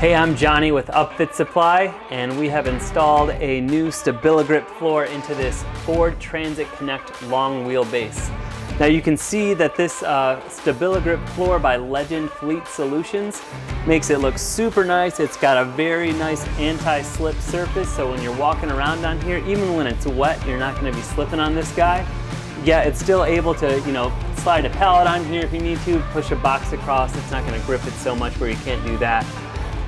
Hey, I'm Johnny with Upfit Supply, and we have installed a new StabiliGrip floor into this Ford Transit Connect long wheelbase. Now you can see that this StabiliGrip floor by Legend Fleet Solutions makes it look super nice. It's got a very nice anti-slip surface, so when you're walking around on here, even when it's wet, you're not going to be slipping on this guy. Yeah, it's still able to, slide a pallet on here if you need to, push a box across. It's not going to grip it so much where you can't do that.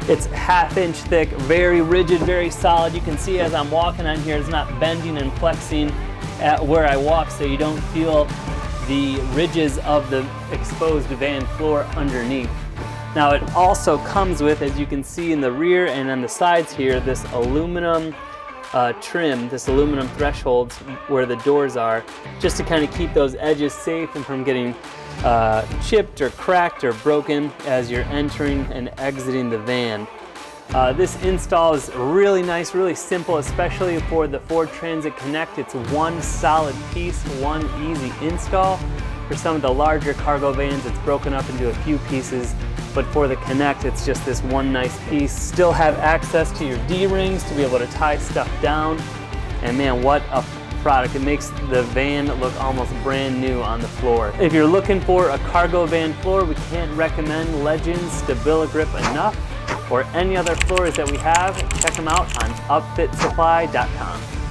It's 1/2 inch thick, very rigid, very solid. You can see as I'm walking on here, it's not bending and flexing at where I walk, so you don't feel the ridges of the exposed van floor underneath. Now it also comes with, as you can see in the rear and on the sides here, this aluminum trim, this aluminum thresholds where the doors are, just to kind of keep those edges safe and from getting chipped or cracked or broken as you're entering and exiting the van. This install is really nice, really simple, especially for the Ford Transit Connect. It's one solid piece, one easy install. For some of the larger cargo vans, it's broken up into a few pieces, but for the Connect, it's just this one nice piece. Still have access to your D-rings to be able to tie stuff down. And man, what a product. It makes the van look almost brand new on the floor. If you're looking for a cargo van floor, we can't recommend Legend StabiliGrip enough, or any other floors that we have. Check them out on upfitsupply.com.